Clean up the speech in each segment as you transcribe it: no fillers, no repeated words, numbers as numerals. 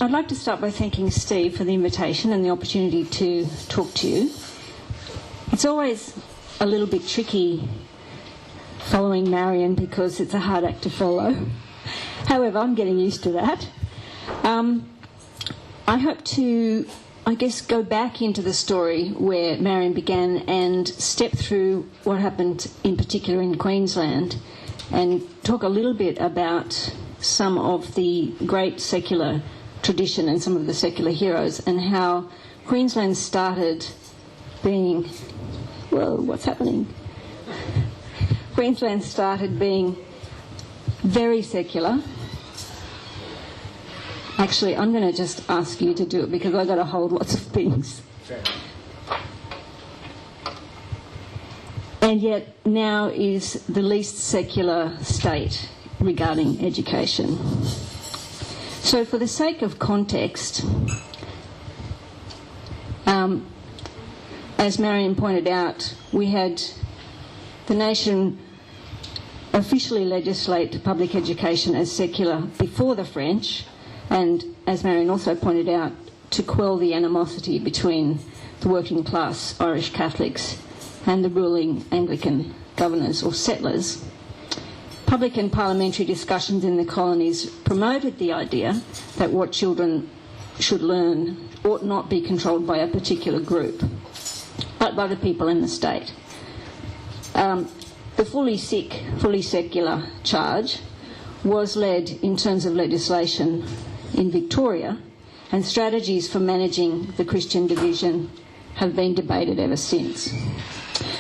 I'd like to start by thanking Steve for the invitation and the opportunity to talk to you. It's always a little bit tricky following Marion because it's a hard act to follow. However, I'm getting used to that. I hope to, go back into the story where Marion began and step through what happened in particular in Queensland and talk a little bit about some of the great secular tradition and some of the secular heroes and how Queensland started being, what's happening? Queensland started being very secular. Actually, I'm going to just ask you to do it because I've got to hold lots of things. And yet now is the least secular state regarding education. So for the sake of context, as Marion pointed out, we had the nation officially legislate public education as secular before the French, and as Marion also pointed out, to quell the animosity between the working class Irish Catholics and the ruling Anglican governors or settlers. Public and parliamentary discussions in the colonies promoted the idea that what children should learn ought not be controlled by a particular group, but by the people in the state. The fully secular charge was led in terms of legislation in Victoria, and strategies for managing the Christian division have been debated ever since.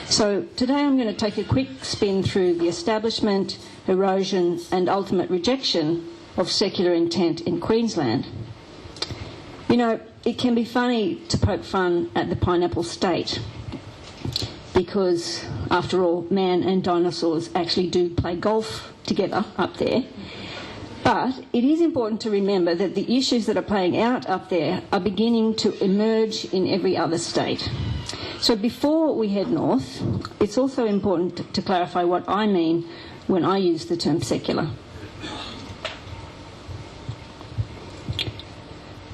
So today I'm going to take a quick spin through the establishment, erosion and ultimate rejection of secular intent in Queensland. You know, it can be funny to poke fun at the pineapple state because, after all, man and dinosaurs actually do play golf together up there. But it is important to remember that the issues that are playing out up there are beginning to emerge in every other state. So before we head north, it's also important to clarify what I mean when I use the term secular.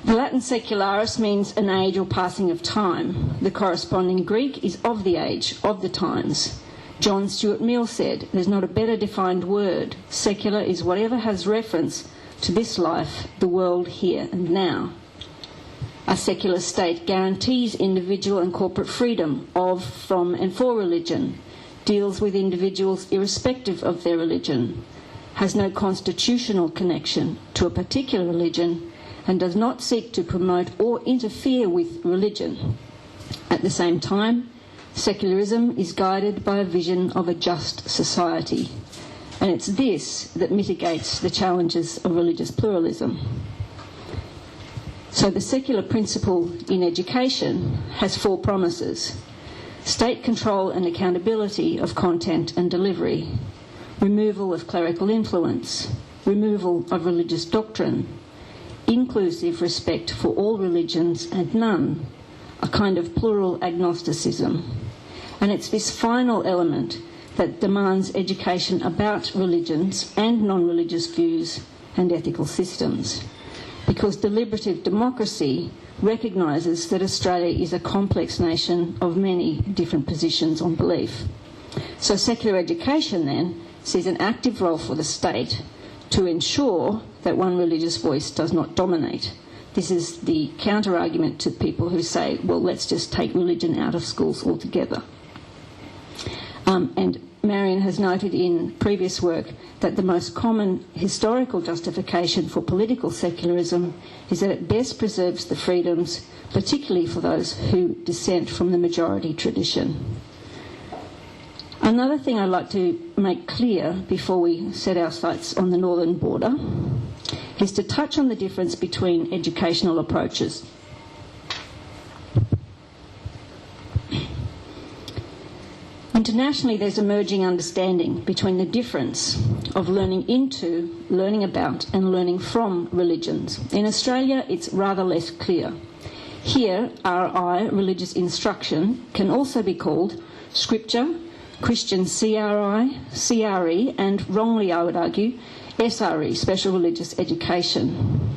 The Latin secularis means an age or passing of time. The corresponding Greek is of the age, of the times. John Stuart Mill said, "There's not a better defined word. Secular is whatever has reference to this life, the world here and now." A secular state guarantees individual and corporate freedom of, from and for religion, deals with individuals irrespective of their religion, has no constitutional connection to a particular religion, and does not seek to promote or interfere with religion. At the same time, secularism is guided by a vision of a just society, and it's this that mitigates the challenges of religious pluralism. So the secular principle in education has four promises: state control and accountability of content and delivery, removal of clerical influence, removal of religious doctrine, inclusive respect for all religions and none, a kind of plural agnosticism. And it's this final element that demands education about religions and non-religious views and ethical systems, because deliberative democracy recognises that Australia is a complex nation of many different positions on belief. So secular education then sees an active role for the state to ensure that one religious voice does not dominate. This is the counter-argument to people who say, well, let's just take religion out of schools altogether. And Marion has noted in previous work that the most common historical justification for political secularism is that it best preserves the freedoms, particularly for those who dissent from the majority tradition. Another thing I'd like to make clear before we set our sights on the northern border is to touch on the difference between educational approaches. Internationally, there's emerging understanding between the difference of learning into, learning about, and learning from religions. In Australia, it's rather less clear. Here, RI, religious instruction, can also be called scripture, Christian CRI, CRE, and wrongly, I would argue, SRE, special religious education.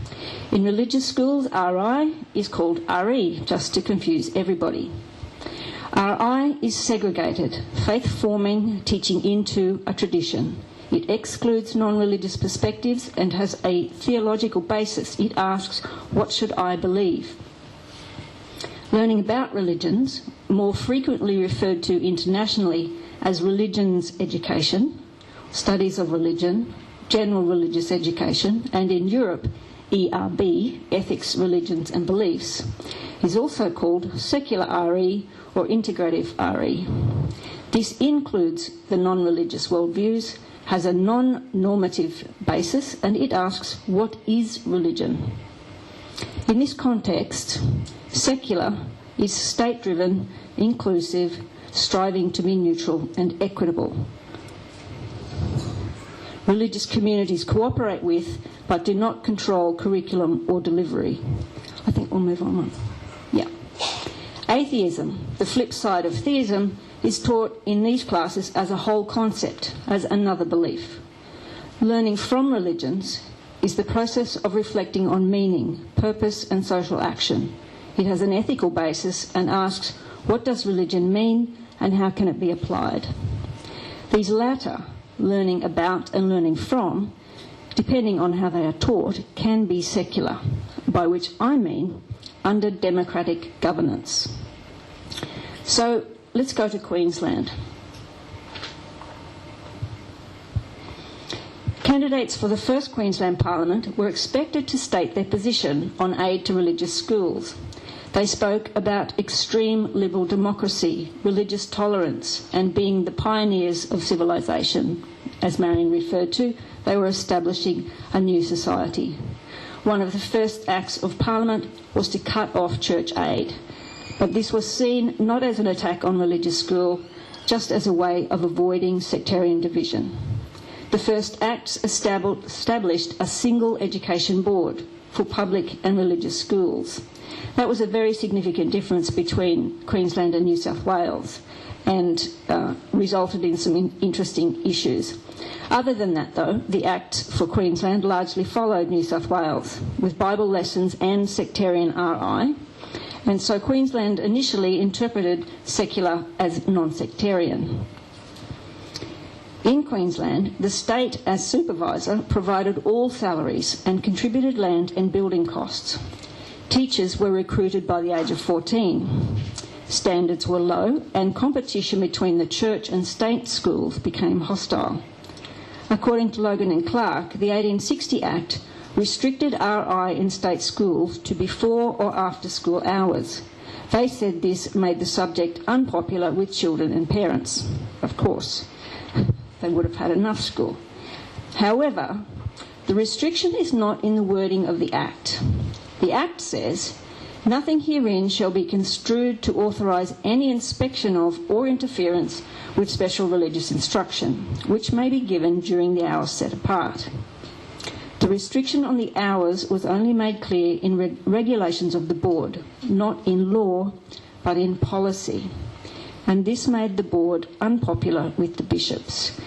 In religious schools, RI is called RE, just to confuse everybody. RI is segregated, faith-forming, teaching into a tradition. It excludes non-religious perspectives and has a theological basis. It asks, what should I believe? Learning about religions, more frequently referred to internationally as religions education, studies of religion, general religious education, and in Europe, ERB, Ethics, Religions and Beliefs, is also called secular RE or integrative RE. This includes the non-religious worldviews, has a non-normative basis, and it asks, what is religion? In this context, secular is state-driven, inclusive, striving to be neutral and equitable. Religious communities cooperate with, but do not control curriculum or delivery. I think we'll move on. Yeah. Atheism, the flip side of theism, is taught in these classes as a whole concept, as another belief. Learning from religions is the process of reflecting on meaning, purpose and social action. It has an ethical basis and asks, what does religion mean and how can it be applied? These latter, learning about and learning from, depending on how they are taught, can be secular, by which I mean under democratic governance. So let's go to Queensland. Candidates for the first Queensland Parliament were expected to state their position on aid to religious schools. They spoke about extreme liberal democracy, religious tolerance, and being the pioneers of civilisation. As Marion referred to, they were establishing a new society. One of the first acts of Parliament was to cut off church aid. But this was seen not as an attack on religious school, just as a way of avoiding sectarian division. The first acts established a single education board for public and religious schools. That was a very significant difference between Queensland and New South Wales and resulted in some interesting issues. Other than that, though, the Act for Queensland largely followed New South Wales, with Bible lessons and sectarian RI, and so Queensland initially interpreted secular as non-sectarian. In Queensland, the state, as supervisor, provided all salaries and contributed land and building costs. Teachers were recruited by the age of 14. Standards were low, and competition between the church and state schools became hostile. According to Logan and Clark, the 1860 Act restricted RI in state schools to before or after school hours. They said this made the subject unpopular with children and parents. Of course, they would have had enough school. However, the restriction is not in the wording of the Act. The Act says, nothing herein shall be construed to authorise any inspection of or interference with special religious instruction, which may be given during the hours set apart. The restriction on the hours was only made clear in regulations of the board, not in law, but in policy. And this made the board unpopular with the bishops.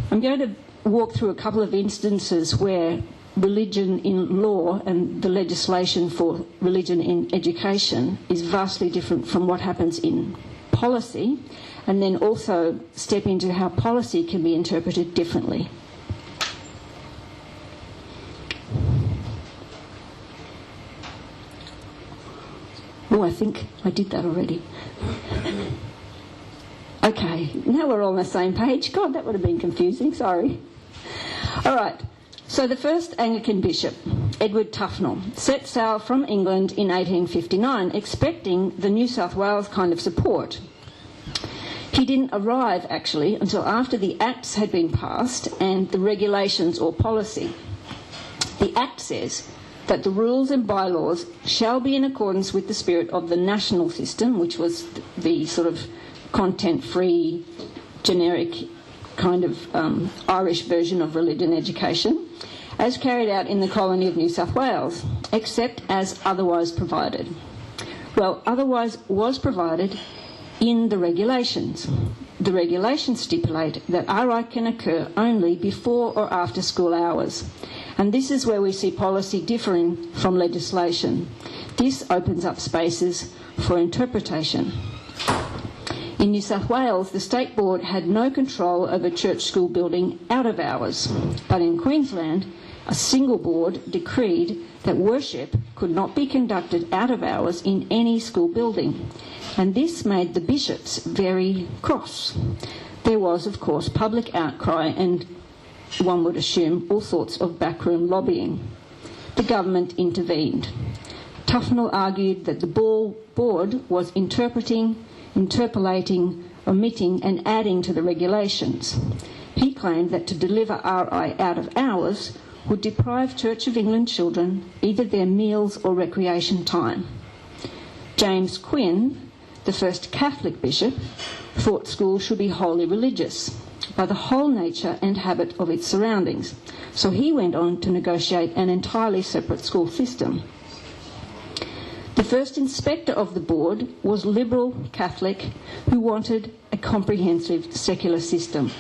I'm going to walk through a couple of instances where religion in law and the legislation for religion in education is vastly different from what happens in policy, and then also step into how policy can be interpreted differently. Oh, I think I did that already. Okay, now we're all on the same page. God, that would have been confusing, sorry. All right, so the first Anglican bishop, Edward Tufnell, set sail from England in 1859, expecting the New South Wales kind of support. He didn't arrive, actually, until after the Acts had been passed and the regulations or policy. The Act says that the rules and bylaws shall be in accordance with the spirit of the national system, which was the sort of content-free, generic kind of Irish version of religion education, as carried out in the colony of New South Wales, except as otherwise provided. Well, otherwise was provided in the regulations. The regulations stipulate that RI can occur only before or after school hours, And this is where we see policy differing from legislation. This opens up spaces for interpretation. In New South Wales, the State Board had no control over church school building out of hours, but in Queensland, a single board decreed that worship could not be conducted out of hours in any school building, and this made the bishops very cross. There was, of course, public outcry and, one would assume, all sorts of backroom lobbying. The government intervened. Tufnell argued that the board was interpolating, omitting and adding to the regulations. He claimed that to deliver RI out of hours would deprive Church of England children either their meals or recreation time. James Quinn, the first Catholic bishop, thought schools should be wholly religious by the whole nature and habit of its surroundings, so he went on to negotiate an entirely separate school system. The first inspector of the board was Liberal Catholic who wanted a comprehensive secular system.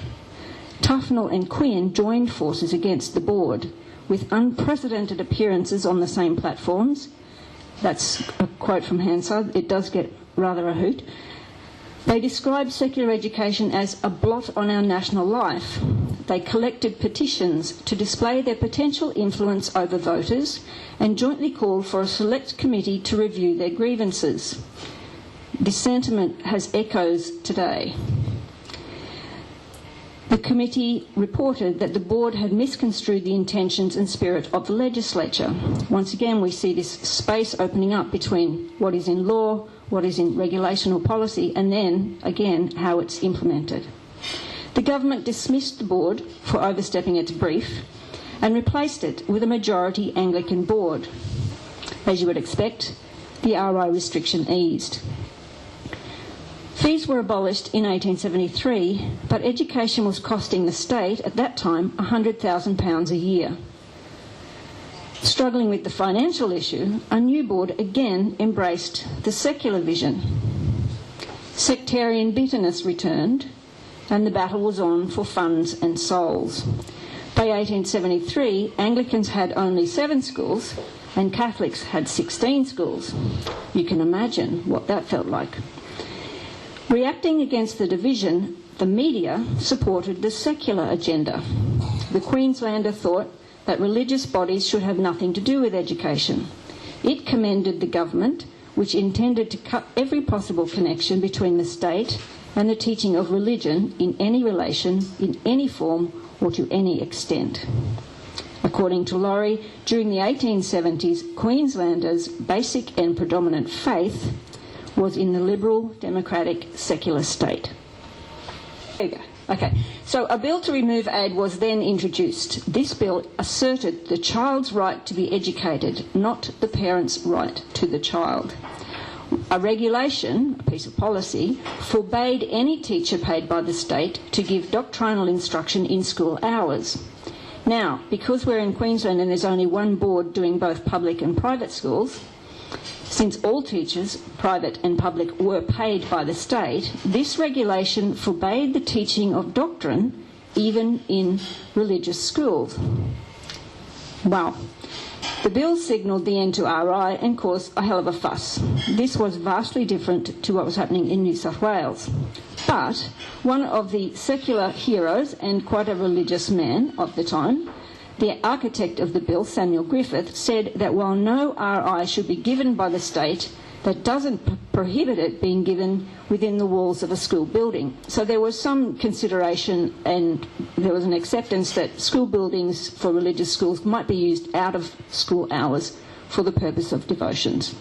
Tufnell and Quinn joined forces against the board with unprecedented appearances on the same platforms. That's a quote from Hansard. It does get rather a hoot. They described secular education as a blot on our national life. They collected petitions to display their potential influence over voters and jointly called for a select committee to review their grievances. This sentiment has echoes today. The committee reported that the board had misconstrued the intentions and spirit of the legislature. Once again, we see this space opening up between what is in law, what is in regulation or policy, and then, again, how it's implemented. The government dismissed the board for overstepping its brief and replaced it with a majority Anglican board. As you would expect, the RI restriction eased. Fees were abolished in 1873, but education was costing the state at that time £100,000 a year. Struggling with the financial issue, a new board again embraced the secular vision. Sectarian bitterness returned, and the battle was on for funds and souls. By 1873, Anglicans had only 7 schools, and Catholics had 16 schools. You can imagine what that felt like. Reacting against the division, the media supported the secular agenda. The Queenslander thought that religious bodies should have nothing to do with education. It commended the government, which intended to cut every possible connection between the state and the teaching of religion in any relation, in any form, or to any extent. According to Laurie, during the 1870s, Queenslanders' basic and predominant faith was in the liberal, democratic, secular state. There you go. Okay, so a bill to remove aid was then introduced. This bill asserted the child's right to be educated, not the parent's right to the child. A regulation, a piece of policy, forbade any teacher paid by the state to give doctrinal instruction in school hours. Now, because we're in Queensland and there's only one board doing both public and private schools, since all teachers, private and public, were paid by the state, this regulation forbade the teaching of doctrine even in religious schools. Wow. The bill signalled the end to RI and caused a hell of a fuss. This was vastly different to what was happening in New South Wales. But one of the secular heroes and quite a religious man of the time, the architect of the bill, Samuel Griffith, said that while no RI should be given by the state, that doesn't prohibit it being given within the walls of a school building. So there was some consideration and there was an acceptance that school buildings for religious schools might be used out of school hours for the purpose of devotions.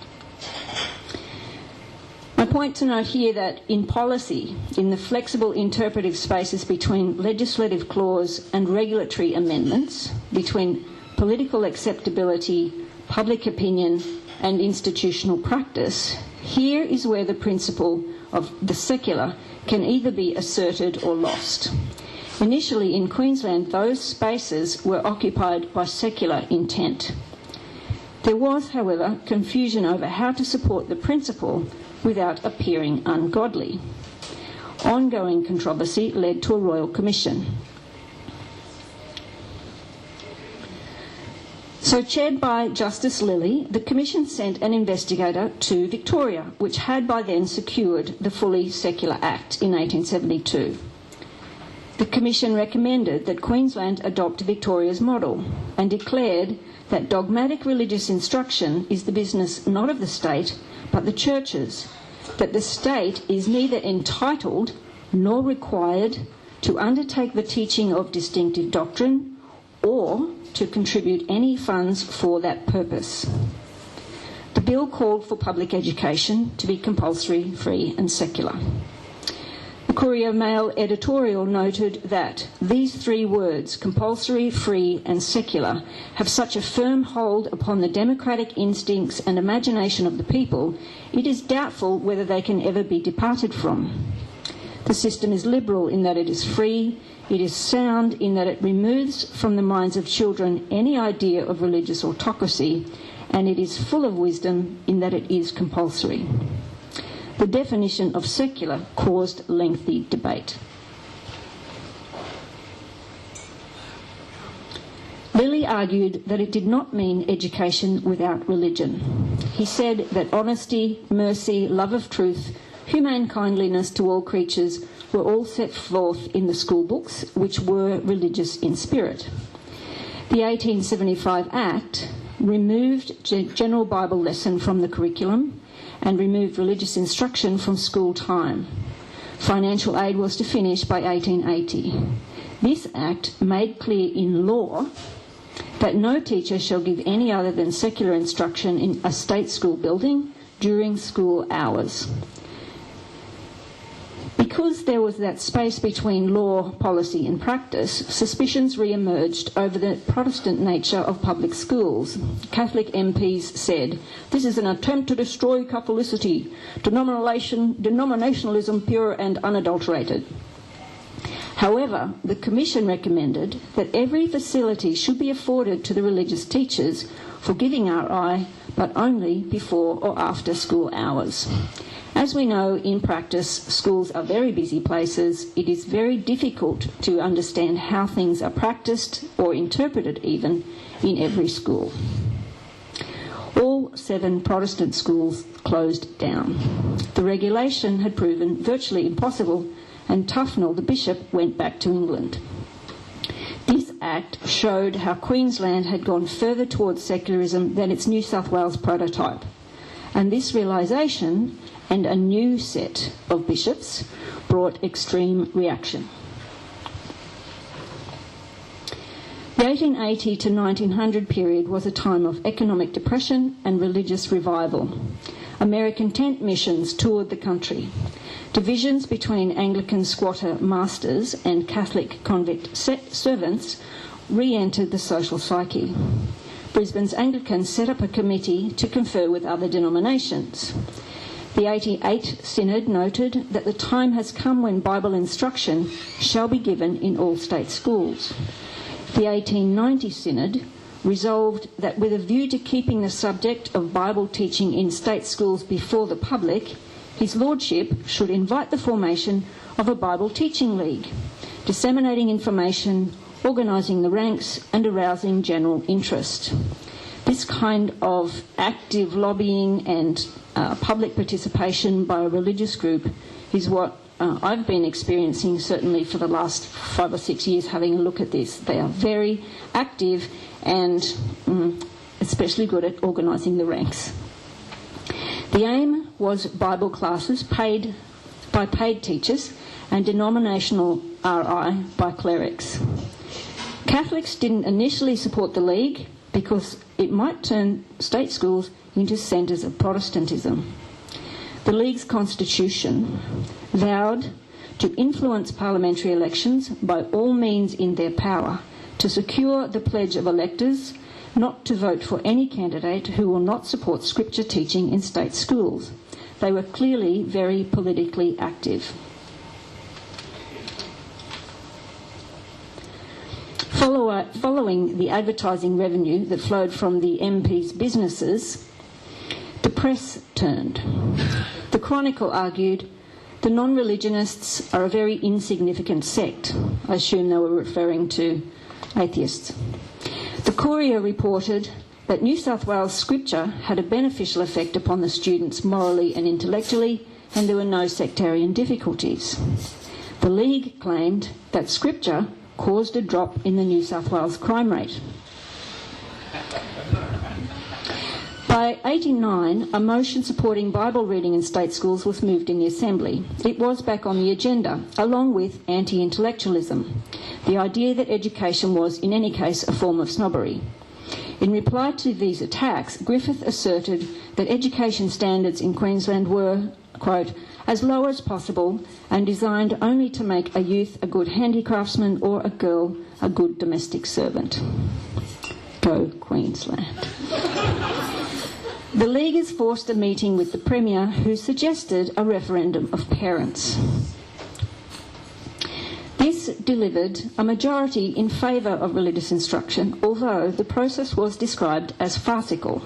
My point to note here that in policy, in the flexible interpretive spaces between legislative clause and regulatory amendments, between political acceptability, public opinion and institutional practice, here is where the principle of the secular can either be asserted or lost. Initially in Queensland, those spaces were occupied by secular intent. There was, however, confusion over how to support the principle without appearing ungodly. Ongoing controversy led to a royal commission. So, chaired by Justice Lilly, the Commission sent an investigator to Victoria, which had by then secured the Fully Secular Act in 1872. The Commission recommended that Queensland adopt Victoria's model and declared that dogmatic religious instruction is the business not of the state but the churches, that the state is neither entitled nor required to undertake the teaching of distinctive doctrine or to contribute any funds for that purpose. The bill called for public education to be compulsory, free and secular. The Courier Mail editorial noted that these three words, compulsory, free and secular, have such a firm hold upon the democratic instincts and imagination of the people, it is doubtful whether they can ever be departed from. The system is liberal in that it is free, it is sound in that it removes from the minds of children any idea of religious autocracy, and it is full of wisdom in that it is compulsory. The definition of secular caused lengthy debate. Lilly argued that it did not mean education without religion. He said that honesty, mercy, love of truth, humane kindliness to all creatures were all set forth in the school books, which were religious in spirit. The 1875 Act removed general Bible lesson from the curriculum and removed religious instruction from school time. Financial aid was to finish by 1880. This Act made clear in law that no teacher shall give any other than secular instruction in a state school building during school hours. Because there was that space between law, policy and practice, suspicions re-emerged over the Protestant nature of public schools. Catholic MPs said, "This is an attempt to destroy Catholicity, denominationalism pure and unadulterated." However, the Commission recommended that every facility should be afforded to the religious teachers for giving RI, but only before or after school hours. As we know, in practice, schools are very busy places. It is very difficult to understand how things are practiced or interpreted even in every school. All 7 Protestant schools closed down. The regulation had proven virtually impossible, and Tufnell, the bishop, went back to England. This Act showed how Queensland had gone further towards secularism than its New South Wales prototype, and this realisation and a new set of bishops brought extreme reaction. The 1880 to 1900 period was a time of economic depression and religious revival. American tent missions toured the country. Divisions between Anglican squatter masters and Catholic convict servants re-entered the social psyche. Brisbane's Anglicans set up a committee to confer with other denominations. The 88 Synod noted that the time has come when Bible instruction shall be given in all state schools. The 1890 Synod resolved that with a view to keeping the subject of Bible teaching in state schools before the public, His Lordship should invite the formation of a Bible teaching league, disseminating information, organising the ranks and arousing general interest. This kind of active lobbying and public participation by a religious group is what I've been experiencing certainly for the last 5 or 6 years having a look at this. They are very active and especially good at organising the ranks. The aim was Bible classes paid by paid teachers and denominational RI by clerics. Catholics didn't initially support the League because it might turn state schools into centres of Protestantism. The League's constitution vowed to influence parliamentary elections by all means in their power, to secure the pledge of electors not to vote for any candidate who will not support scripture teaching in state schools. They were clearly very politically active. Following the advertising revenue that flowed from the MP's businesses, the press turned. The Chronicle argued the non-religionists are a very insignificant sect. I assume they were referring to atheists. The Courier reported that New South Wales scripture had a beneficial effect upon the students morally and intellectually, and there were no sectarian difficulties. The League claimed that scripture caused a drop in the New South Wales crime rate. By 1989, a motion supporting Bible reading in state schools was moved in the Assembly. It was back on the agenda, along with anti-intellectualism, the idea that education was, in any case, a form of snobbery. In reply to these attacks, Griffith asserted that education standards in Queensland were, quote, as low as possible and designed only to make a youth a good handicraftsman or a girl a good domestic servant. Go Queensland. The Leaguers forced a meeting with the Premier, who suggested a referendum of parents. This delivered a majority in favour of religious instruction, although the process was described as farcical.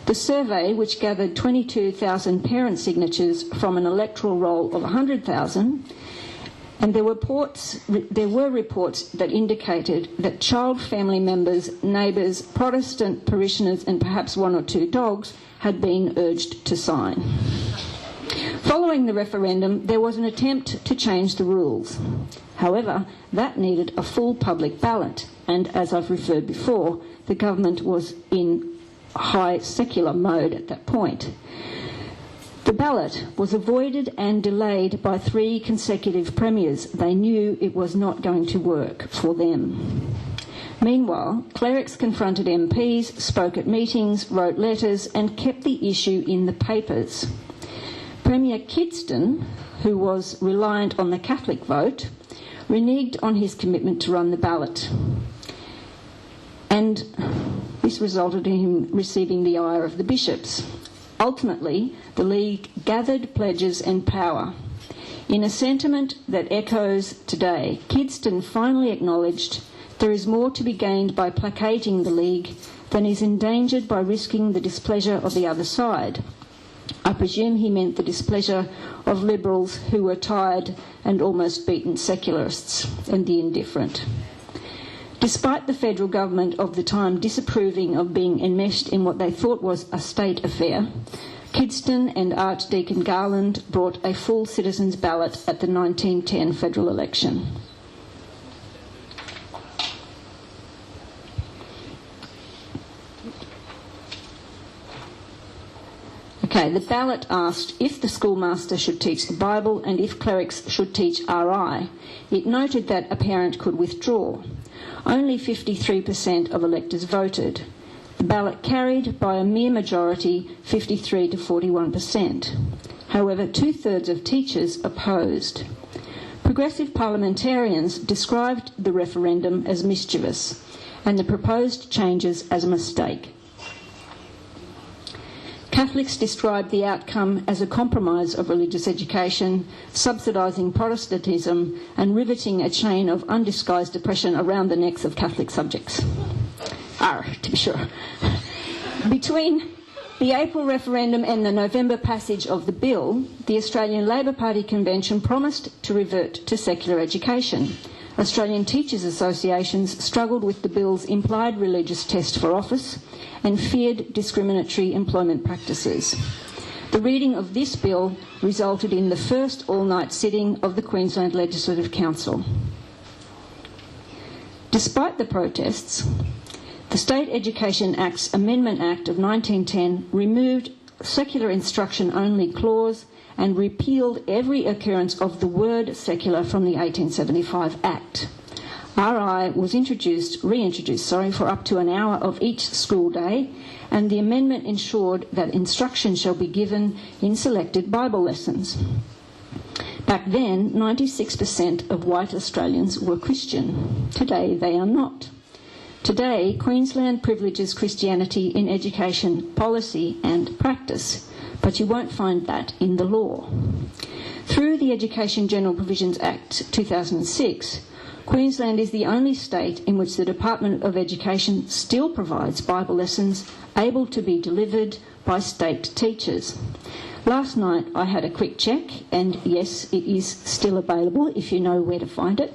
The survey, which gathered 22,000 parent signatures from an electoral roll of 100,000, and there were reports that indicated that child family members, neighbours, Protestant parishioners and perhaps one or two dogs had been urged to sign. Following the referendum, there was an attempt to change the rules. However, that needed a full public ballot, and as I've referred before, the government was in high secular mode at that point. The ballot was avoided and delayed by 3 consecutive premiers. They knew it was not going to work for them. Meanwhile, clerics confronted MPs, spoke at meetings, wrote letters and kept the issue in the papers. Premier Kidston, who was reliant on the Catholic vote, reneged on his commitment to run the ballot. And this resulted in him receiving the ire of the bishops. Ultimately, the League gathered pledges and power. In a sentiment that echoes today, Kidston finally acknowledged there is more to be gained by placating the League than is endangered by risking the displeasure of the other side. I presume he meant the displeasure of Liberals who were tired and almost beaten secularists and the indifferent. Despite the federal government of the time disapproving of being enmeshed in what they thought was a state affair, Kidston and Archdeacon Garland brought a full citizens' ballot at the 1910 federal election. Okay, the ballot asked if the schoolmaster should teach the Bible and if clerics should teach RI. It noted that a parent could withdraw. Only 53% of electors voted. The ballot carried by a mere majority, 53 to 41%. However, 2/3 of teachers opposed. Progressive parliamentarians described the referendum as mischievous and the proposed changes as a mistake. Catholics described the outcome as a compromise of religious education, subsidising Protestantism and riveting a chain of undisguised oppression around the necks of Catholic subjects. To be sure. Between the April referendum and the November passage of the bill, the Australian Labor Party convention promised to revert to secular education. Australian Teachers Associations struggled with the bill's implied religious test for office and feared discriminatory employment practices. The reading of this bill resulted in the first all-night sitting of the Queensland Legislative Council. Despite the protests, the State Education Act's Amendment Act of 1910 removed secular instruction-only clause and repealed every occurrence of the word secular from the 1875 Act. RI was reintroduced for up to an hour of each school day, and the amendment ensured that instruction shall be given in selected Bible lessons. Back then, 96% of white Australians were Christian. Today, they are not. Today, Queensland privileges Christianity in education policy and practice, but you won't find that in the law. Through the Education General Provisions Act 2006, Queensland is the only state in which the Department of Education still provides Bible lessons able to be delivered by state teachers. Last night I had a quick check, and yes, it is still available if you know where to find it.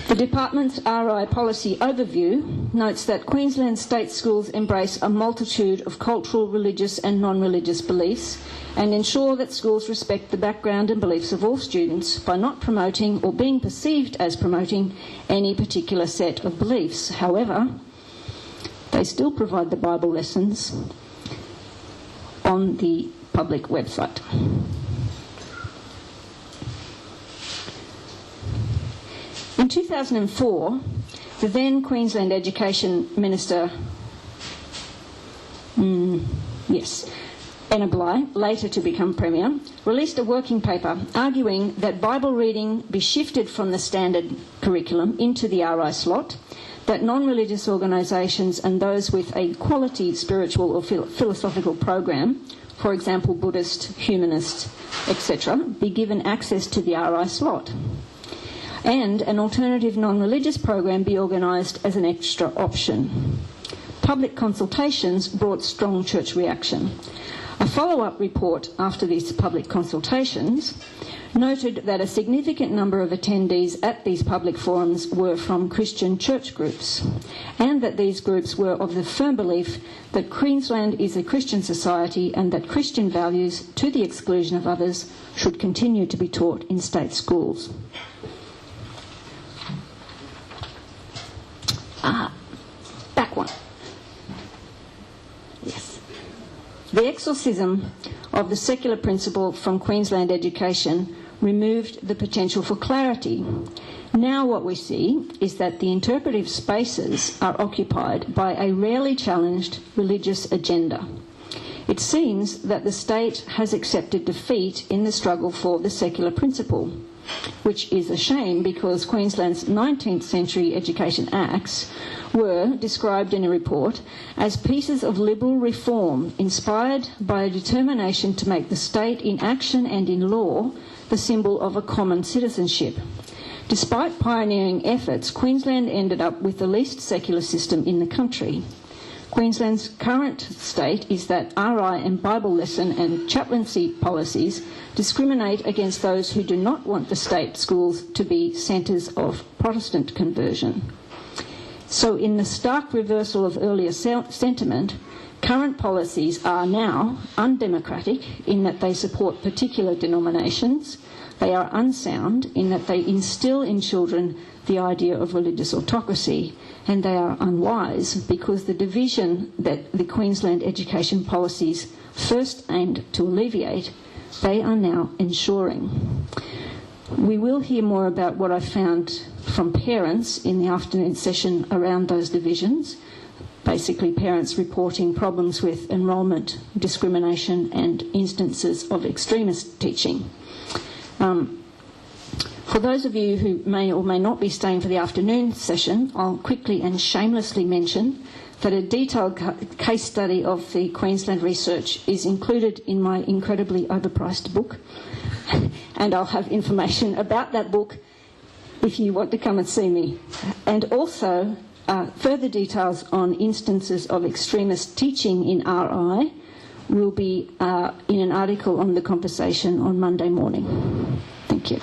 The Department's RI Policy Overview notes that Queensland state schools embrace a multitude of cultural, religious and non-religious beliefs and ensure that schools respect the background and beliefs of all students by not promoting or being perceived as promoting any particular set of beliefs. However, they still provide the Bible lessons on the public website. In 2004, the then Queensland Education Minister, Anna Bligh, later to become Premier, released a working paper arguing that Bible reading be shifted from the standard curriculum into the RI slot, that non-religious organisations and those with a quality spiritual or philosophical program, for example Buddhist, humanist, etc., be given access to the RI slot, and an alternative non-religious program be organised as an extra option. Public consultations brought strong church reaction. A follow-up report after these public consultations noted that a significant number of attendees at these public forums were from Christian church groups, and that these groups were of the firm belief that Queensland is a Christian society and that Christian values, to the exclusion of others, should continue to be taught in state schools. Back one. Yes. The exorcism of the secular principle from Queensland education removed the potential for clarity. Now what we see is that the interpretive spaces are occupied by a rarely challenged religious agenda. It seems that the state has accepted defeat in the struggle for the secular principle, which is a shame because Queensland's 19th century education acts were described in a report as pieces of liberal reform inspired by a determination to make the state in action and in law the symbol of a common citizenship. Despite pioneering efforts, Queensland ended up with the least secular system in the country. Queensland's current state is that RI and Bible lesson and chaplaincy policies discriminate against those who do not want the state schools to be centres of Protestant conversion. So in the stark reversal of earlier sentiment, current policies are now undemocratic in that they support particular denominations, they are unsound in that they instill in children the idea of religious autocracy, and they are unwise because the division that the Queensland education policies first aimed to alleviate, they are now ensuring. We will hear more about what I found from parents in the afternoon session around those divisions, basically parents reporting problems with enrolment, discrimination and instances of extremist teaching. For those of you who may or may not be staying for the afternoon session, I'll quickly and shamelessly mention that a detailed case study of the Queensland research is included in my incredibly overpriced book, and I'll have information about that book if you want to come and see me. And also further details on instances of extremist teaching in RI will be in an article on The Conversation on Monday morning. Thank you.